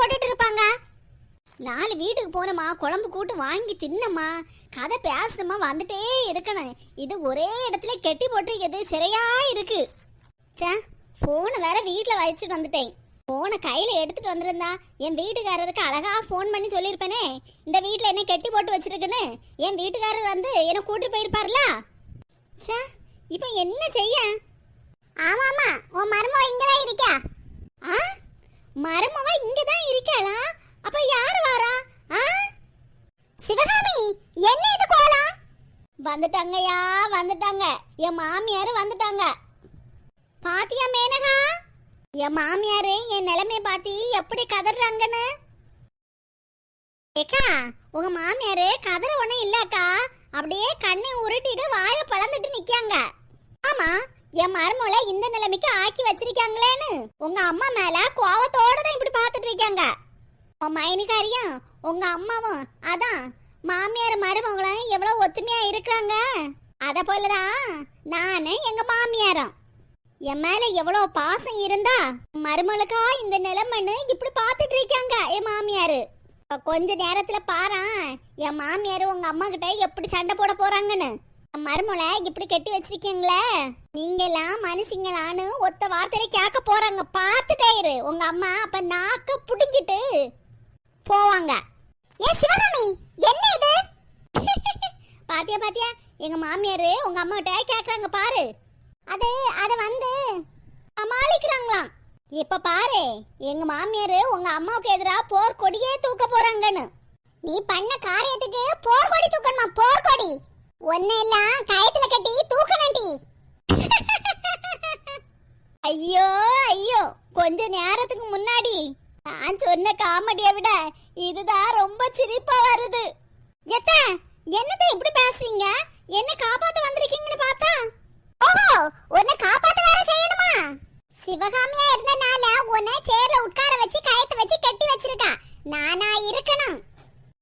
போட்டுட்டு இருப்பாங்க. 4 வீட்டுக்கு போனமா, குழம்பு கூட்டு வாங்கி தின்னமா, கதை பேசணுமா, வந்துட்டே இருக்கணும். இது ஒரே இடத்துல கெட்டி போட்டு சிறையா இருக்கு. போனை வேற வீட்டுல வச்சுட்டு வந்துட்டேன். போனை கையில எடுத்துட்டு வந்திருந்தா என் வீட்டுக்காரருக்கு அழகா போன் பண்ணி சொல்லியிருப்பேனே, இந்த வீட்டுல என்ன கெட்டி போட்டு வச்சிருக்குன்னு. என் வீட்டுக்காரர் வந்து என்ன கூட்டிட்டு போயிருப்பாருல. இப்ப என்ன செய்ய? ஆமாமா, உன் மருமவ இங்கதான் இருக்கா. மருமவ இங்கதான் இருக்காளா? அப்ப யாரு வாரா? சிவகாமி, என்ன இது கோலம்? வந்துட்டாங்கயா, வந்துட்டாங்க. என் மாமியாரு வந்துட்டாங்க. பாத்தியா மேனகா, என் மாமியாரு என் நிலைமைய பாத்தி எப்படி கதறாங்கன்னு. ஏக்கா, உங்க மாமியாரு கதற ஒண்ணும் இல்லக்கா, அப்படியே கண்ணை உருட்டிட்டு வாய பழந்துட்டு நிக்காங்க. ஆமா, என் மருமகளை இந்த நிலைமைக்கு ஆக்கி வச்சிருக்காங்களேன்னு உங்க அம்மா மேல கோவத்தோட தான் இப்படி பாத்துட்டு இருக்காங்க. உன் மைனிகாரியும் உங்க அம்மாவும் அதான் மாமியார் மருமகளும் எவ்வளவு ஒத்துமையா இருக்கிறாங்க. அத போலதான் நானு எங்க மாமியாரும். என் மேல எவ்வளவு பாசம் இருந்தா மருமகளுக்கா இந்த நிலைமைன்னு இப்படி பாத்துட்டு இருக்காங்க என் மாமியாரு. கொஞ்ச நேரத்துல பாரா என் மாமியாரு உங்க அம்மா கிட்ட எப்படி சண்டை போட போறாங்கன்னு. மருமலை இப்படி கட்டி வச்சிருக்கீங்களே, நீங்க எல்லாம் மனுஷங்களான்னு ஒத்த வார்த்தையில கேட்க போறாங்க. பாத்துட்டே இரு, உங்க அம்மா அப்ப நாக்க புடுங்கிட்டு போவாங்க. ஏ சிவகாமி, என்ன இது? பாத்தியா பாத்தியா, எங்க மாமியாரு உங்க அம்மா கிட்ட கேக்குறாங்க பாரு. அத வந்து சமாளிக்கிறாங்களாம். இப்ப பாரு, எங்க மாமியாரு உங்க அம்மாவுக்கு எதிரா போர் கொடியே தூக்க போறாங்கன்னு. நீ பண்ண காரியத்துக்கு போர் கொடி தூக்கணுமா? போர் கொடி ஒன்னு எல்லாம் கயத்துல கட்டி தூக்கணும்டி. ஐயோ ஐயோ, கொஞ்ச நேரத்துக்கு முன்னாடி நான் சொன்ன காமெடியை விட இதுதான் ரொம்ப சிரிப்பா வருது. என்னது இப்படி பேசுறீங்க? என்ன காப்பாத்த வந்திருக்கீங்கன்னு பார்த்தா, ஓஹோ, உன்னை காப்பாத்த வேற செய்யணுமா? சிவகாமியா இருந்தனால உன்னை சேர்ல உட்கார வச்சு கயத்தை வச்சு கட்டி வச்சிருக்கா. நானா இருக்கணும்?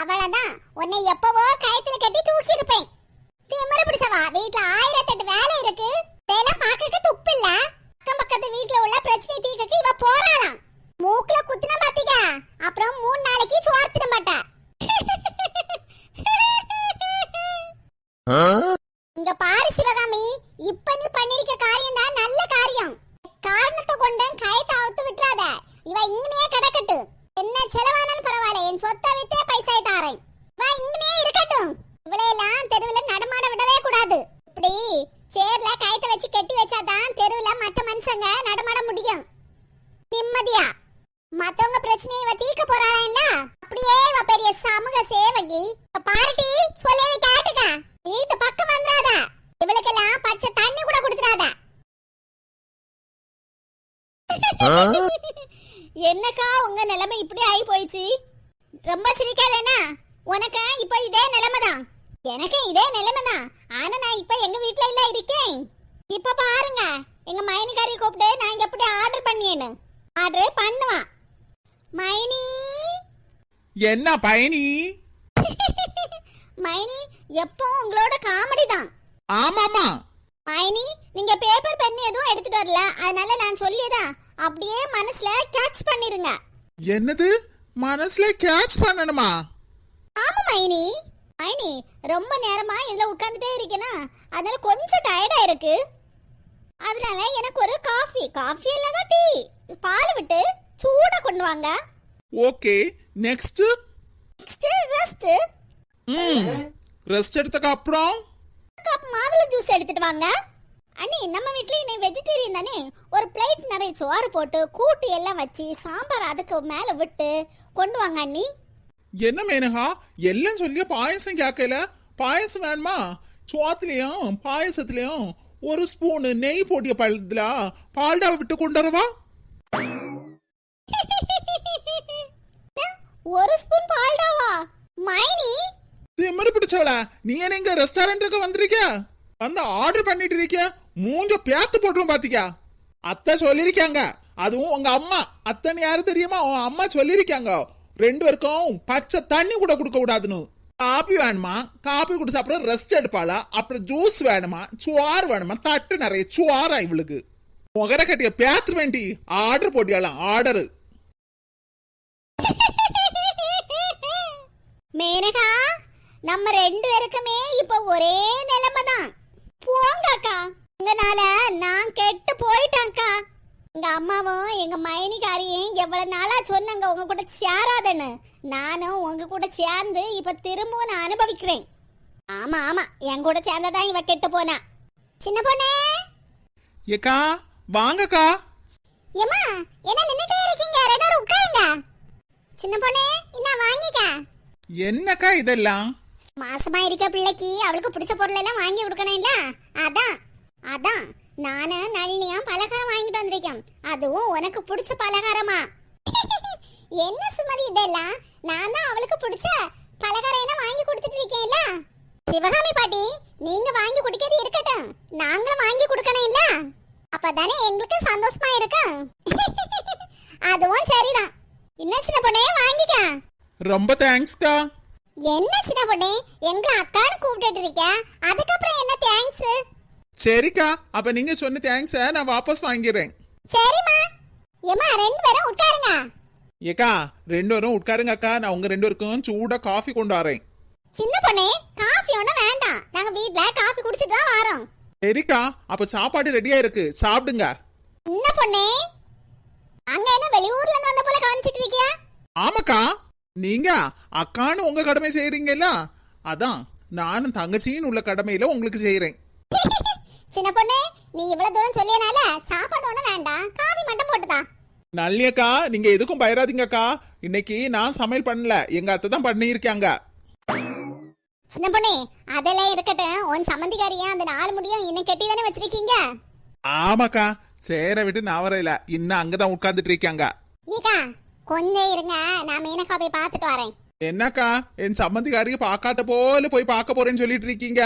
அவளதான் உன்னை எப்பவோ கயத்துல கட்டி தூக்கி இருப்பேன். திமிரு பிடிச்சவா, வீட்டுல 1008 வேலை இருக்கு. இதெல்லாம் பாக்க துப்பு இல்ல. அக்கம் பக்கத்து வீட்டுல உள்ள பிரச்சனை தீர்க்க இவ போறாளாம். மூக்குல குத்துன பாத்தீங்க, அப்புறம் 3 நாளைக்கு சோறு தின மாட்டா. இங்க பாரு சிவகாமி, இப்ப நீ பண்ணிருக்க காரியம் தான் நல்ல காரியம். காரணத்தை கொண்டு கயத்தை அவுத்து விட்டுறாத. இவ இங்கனே கிடக்கட்டு. என்ன செலவானாலும் பரவாயில்ல, என் சொத்தை வித்தே பைசா தாரேன். இவ இங்கனே இருக்கட்டும். இவளையெல்லாம் தெருவுல நடமாட விடவே கூடாது. இப்படி சேர்ல கயத்தை வச்சு கட்டி வச்சாதான் தெருவுல மற்ற மனுஷங்க நடமாட முடியும் நிம்மதியா. மத்தவங்க பிரச்சனையை இவ தீர்க்க போறாளா இல்ல? அப்படியே இவ பெரிய சமூக சேவகி. பாருட்டி, சொல்லி கேட்டுக்க. வீட்டு பக்கம் வந்துடாத. இவளுக்கெல்லாம் பச்சை தண்ணி கூட கொடுத்துடாத. என்னக்கா உங்க நிலைமை இப்படி ஆகி போயிடுச்சு? ரொம்ப சிரிக்காதேனா? உனக்கு இப்ப இதே நிலைமைதான், எனக்கு இதே நிலைமைதான். ஆனா நான் இப்ப எங்க வீட்டுல இல்ல இருக்கேன். இப்ப பாருங்க, எங்க மைனிகாரி கூப்பிட்டு நான் எப்படி ஆர்டர் பண்ணியேன்னு. ஆர்டர் பண்ணுவான். மைனி, என்ன பயணி? மைனி, எப்போ உங்களோட காமெடி தான். ஆமாமா மைனி, நீங்க பேப்பர் பென் எதுவும் எடுத்துட்டு வரல, அதனால நான் சொல்லியதான் அப்படியே மனசுல கேட்ச் பண்ணிருங்க. என்னது மனசுல கேட்ச் பண்ணணுமா? ஆமா மைனி. மைனி, ரொம்ப நேரமா இதுல உட்கார்ந்துட்டே இருக்கேனா, அதனால கொஞ்சம் டயர்டா இருக்கு. அதனால எனக்கு ஒரு காஃபி இல்லனா டீ, பால் விட்டு சூடா கொண்டு வாங்க. Okay, next rest. ரெஸ்ட் எடுத்ததுக்கு அப்புறம் கப் மாதுளை ஜூஸ் எடுத்துட்டு வாங்க. அண்ணி, நம்ம வீட்ல இன்னை வெஜிடேரியன் தானே, ஒரு பிளேட் நிறைய சோறு போட்டு கூட்டு எல்லாம் வச்சு சாம்பார் அதுக்கு மேல விட்டு கொண்டு வாங்க அண்ணி. என்ன மேனகா, எல்லாம் சொல்லிய பாயசம் கேட்கல? பாயசம் வேணுமா? சோத்துலயும் பாயசத்துலயும் ஒரு ஸ்பூன் நெய் போட்டிய பழத்துல பால்டாவை விட்டு கொண்டு வரவா? ஒரு ஸ்பூன் பால்டாவா? மைனி, திமிரு பிடிச்சவள, நீ என்ன ரெஸ்டாரண்ட்டுக்கு வந்திருக்க? வந்து ஆர்டர் பண்ணிட்டு இருக்க, மூஞ்ச பேத்து போட்டுரும் பாத்திக்கா. அத்தை சொல்லிருக்காங்க, அதுவும் உங்க அம்மா. அத்தனை யாரு தெரியுமா? உன் அம்மா சொல்லிருக்காங்க, 2 பேருக்கும் பச்சை தண்ணி கூட கொடுக்க கூடாதுன்னு. காபி வேணுமா? காபி குடிச்ச அப்புறம் ரெஸ்ட் எடுப்பாளா? அப்புறம் ஜூஸ் வேணுமா? சுவார் வேணுமா? தட்டு நிறைய சுவாரா இவளுக்கு. முகர கட்டிய பேத்து வேண்டி ஆர்டர் போட்டியாலாம், ஆர்டரு. மேனகா, நம்ம ரெண்டு பேருக்குமே இப்ப ஒரே நிலைமை தான். போங்க அக்கா, உங்கனால நான் கெட்டு போயிட்டேன்க்கா. எங்க அம்மாவும் எங்க மைனிகாரியும் எவ்வளவு நாளா சொன்னாங்க உங்க கூட சேராதன்னு. நானும் உங்க கூட சேர்ந்து இப்ப திரும்பவும் நான் அனுபவிக்கிறேன். ஆமா ஆமா, என் கூட சேர்ந்ததான் இவ கெட்டு போனா. சின்ன பொண்ணே. ஏக்கா வாங்கக்கா. ஏமா, என்ன நின்னுட்டே இருக்கீங்க? ரெண்டு பேரும் உட்காருங்க. சின்ன பொண்ணே, என்ன வாங்கிக்க. என்னக்கா இதெல்லாம்? மாசமா இருக்க பிள்ளைக்கு அவளுக்கு பிடிச்ச பொருள் எல்லாம் வாங்கி கொடுக்கணும்ல, அதான் அதான் நானு நளினியும் பலகாரம் வாங்கிட்டு வந்திருக்கேன். அதுவும் உனக்கு பிடிச்ச பலகாரமா? என்ன சுமதி இதெல்லாம்? நான் தான் அவளுக்கு பிடிச்ச பலகாரம் எல்லாம் வாங்கி கொடுத்துட்டு இருக்கேன்ல. சிவகாமி பாட்டி, நீங்க வாங்கி குடிக்கிறது இருக்கட்டும், நாங்களும் வாங்கி கொடுக்கணும் இல்ல? அப்பதானே எங்களுக்கு சந்தோஷமா இருக்கும். அதுவும் சரிதான். என்ன சின்ன பொண்ணே, வாங்கிக்க. ரொம்ப தேங்க்ஸ்க்கா. என்ன சின்ன பொண்ணே, எங்களை அக்கான்னு கூப்பிட்டு இருக்க, அதுக்கப்புறம் என்ன தேங்க்ஸ்? சரிக்கா, அப்ப நீங்க சொன்ன தேங்க்ஸ நான் வாபஸ் வாங்கிடுறேன். சரிம்மா. ஏமா, ரெண்டு பேரும் உட்காருங்க. ஏக்கா ரெண்டு பேரும் உட்காருங்க அக்கா, நான் உங்க ரெண்டு பேருக்கும் சூடா காஃபி கொண்டு வரேன். சின்ன பொண்ணே, காஃபி ஒண்ணும் வேண்டாம், நாங்க வீட்ல காஃபி குடிச்சிட்டு தான் வரோம். சரிக்கா, அப்ப சாப்பாடு ரெடியா இருக்கு, சாப்பிடுங்க. என்ன பொண்ணே, அங்க என்ன வெளியூர்ல இருந்து வந்த போல காமிச்சிட்டு இருக்கியா? ஆமாக்கா, நீங்க அக்கான்னு உங்க கடமை செய்யறீங்கல்ல, அதான் நானும் தங்கச்சின்னு உள்ள கடமையில உங்களுக்கு செய்யறேன். சின்ன பொண்ணே, நீ இவ்வளவு தூரம் சொல்லியனால சாப்பாடு ஒண்ணும் வேண்டாம், காஃபி மட்டும் போட்டுதா. நல்லியக்கா, நீங்க எதுக்கும் பயராதீங்கக்கா. இன்னைக்கு நான் சமையல் பண்ணல, எங்க அத்தை தான் பண்ணியிருக்காங்க. சின்ன பொண்ணே, அதெல்லாம் இருக்கட்டும், உன் சம்மந்திக்காரியா அந்த 4 முடியும் இன்னும் கெட்டி தானே வச்சிருக்கீங்க? ஆமாக்கா, சேர விட்டு நான் வரையில, இன்னும் அங்கதான் உட்கார்ந்துட்டு இருக்காங்க. ஏக்கா கொஞ்சம் இருங்க, நான் மேனகா போய் பார்த்துட்டு வரேன். என்னக்கா, என் சம்மந்திக்காரியை பார்க்காத போல போய் பார்க்க போறேன்னு சொல்லிட்டு இருக்கீங்க?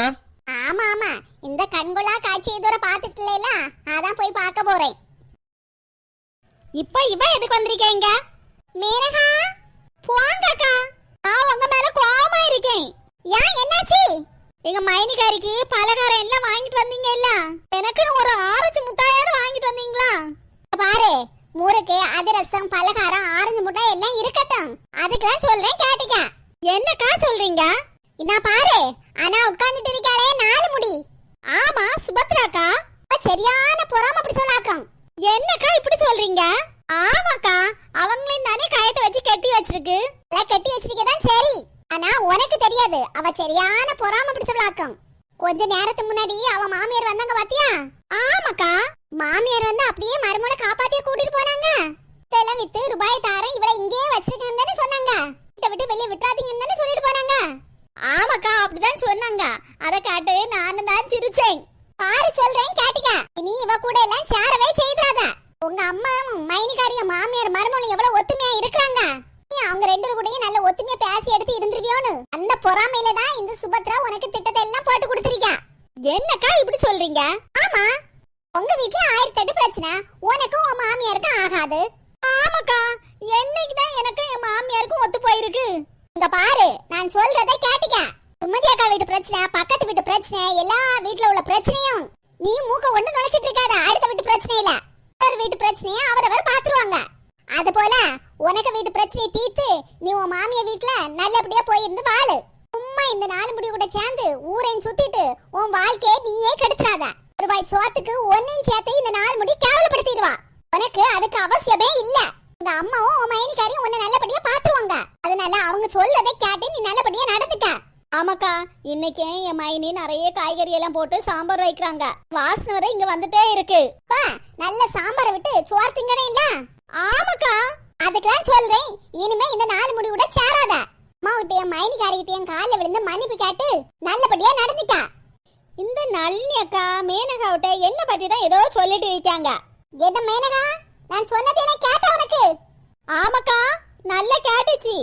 ஆமா ஆமா, இந்த கண்கொள்ளா காட்சி இதோட பாத்துட்டல, அதான் போய் பார்க்க போறேன். இப்ப இவ எதுக்கு வந்திருக்கீங்க? மேனகா, போங்கக்கா, நான் உங்க மேல கோவமா இருக்கேன். ஏன், என்னாச்சு? எங்க மைனிகாரிக்கு பலகாரம் எல்லாம் வாங்கிட்டு வந்தீங்க இல்ல, எனக்குன்னு ஒரு ஆரஞ்சு முட்டாயாவது வாங்கிட்டு வந்தீங்களா? பாரு, முறுக்கு, அதிரசம், பலகாரம், ஆரஞ்சு முட்டாய் எல்லாம் இருக்கட்டும், அதுக்குதான் சொல்றேன், கேட்டுக்க. என்னக்கா சொல்றீங்க? என்ன பாரு, ஆனா உட்கார்ந்துட்டு இருக்காளே 4 முடி. ஆமா சுபத்ராக்கா, சரியான பொறாம அப்படி சொல்லாக்கம். என்னக்கா இப்படி சொல்றீங்க? ஆமாக்கா, அவங்களையும் தானே கயத்தை வச்சு கட்டி வச்சிருக்கு. கட்டி வச்சிருக்கதான் சரி, ஆனா உனக்கு தெரியாது, அவ சரியான பொறாம அப்படி சொல்லாக்கம். கொஞ்ச நேரத்துக்கு முன்னாடி அவ மாமியார் வந்தாங்க பாத்தியா? ஆமாக்கா, மாமியார் வந்து அப்படியே மருமகளை காப்பாத்திய கூட்டிட்டு போனாங்க. இதெல்லாம் வித்து ரூபாய் தாரேன், இவளை இங்கேயே வச்சிருக்கேன்னு சொன்னாங்க. விட்டு வெளியே விட்டுறாதீங்கன்னு சொல்லிட்டு போனாங்க. ஆமாக்கா, அப்படிதான் சொன்னாங்க. அத கேட்டு நானும் தான் சிரிச்சேன். பாரு சொல்றேன், கேட்டுக்க. நீ இவ கூட எல்லாம் சேரவே செய்தாத. உங்க அம்மா மைனிகாரிய மாமியார் மருமகளும் எவ்வளவு ஒத்துமையா இருக்கிறாங்க. நீ அவங்க ரெண்டு கூடயும் நல்ல ஒத்துமையா பேசி எடுத்து இருந்துருவியோன்னு அந்த பொறாமையில தான் இந்த சுபத்ரா உனக்கு திட்டத்தை எல்லாம் போட்டு கொடுத்துருக்க. என்னக்கா இப்படி சொல்றீங்க? ஆமா, உங்க வீட்டுல 1008 பிரச்சனை, உனக்கும் உன் மாமியாருக்கும் ஆகாது. ஆமாக்கா, என்னைக்குதான் எனக்கும் என் மாமியாருக்கும் ஒத்து போயிருக்கு. இங்க பாரு, நான் சொல்றதை கேட்டுக்க. சுமதி அக்கா வீட்டு பிரச்சனை, பக்கத்து வீட்டு பிரச்சனை, எல்லா வீட்டுல உள்ள பிரச்சனையும் நீ மூக்க ஒண்ணு நுழைச்சிட்டு இருக்காத. அடுத்த வீட்டு பிரச்சனை இல்ல, ஒரு வீட்டு பிரச்சனைய அவரவர் பாத்துருவாங்க. அது போல உனக்கு வீட்டு பிரச்சனையை தீர்த்து நீ உன் மாமிய வீட்டுல நல்லபடியா போயிருந்து வாழு. சும்மா இந்த 4 முடி கூட சேர்ந்து ஊரையும் சுத்திட்டு உன் வாழ்க்கையை நீயே கெடுத்துறாத. ஒரு வாய் சோத்துக்கு ஒன்னையும் சேர்த்து இந்த 4 முடி கேவலப்படுத்திடுவா. உனக்கு அதுக்கு அவசியமே இல்ல. இந்த அம்மாவும் உன் மைனிகாரியும் உன்னை நல்லபடியா பாத்துருவாங்க. அதனால அவங்க சொல்லதை கேட்டு நீ நல்லபடியா நடந்துக்க. ஆமாக்கா, இன்னைக்கு என் மைனி நிறைய காய்கறி எல்லாம் போட்டு சாம்பார் வைக்கிறாங்க. வாசனை வரை இங்க வந்துட்டே இருக்கு. நல்ல சாம்பாரை விட்டு சோறு திங்கனே இல்ல? ஆமாக்கா, அதுக்குதான் சொல்றேன், இனிமே இந்த 4 முடி கூட சேராத. அம்மாவிட்டையும் மைனிகாரிகிட்டையும் காலில் விழுந்து மன்னிப்பு கேட்டு நல்லபடியா நடந்துக்க. இந்த நளினி அக்கா மேனகாவிட்ட என்ன பத்தி தான் ஏதோ சொல்லிட்டு இருக்காங்க. என்ன மேனகா, நான் சொன்னதெல்லாம் கேட்ட உனக்கு? ஆமாக்கா, நல்லா கேட்டுச்சு.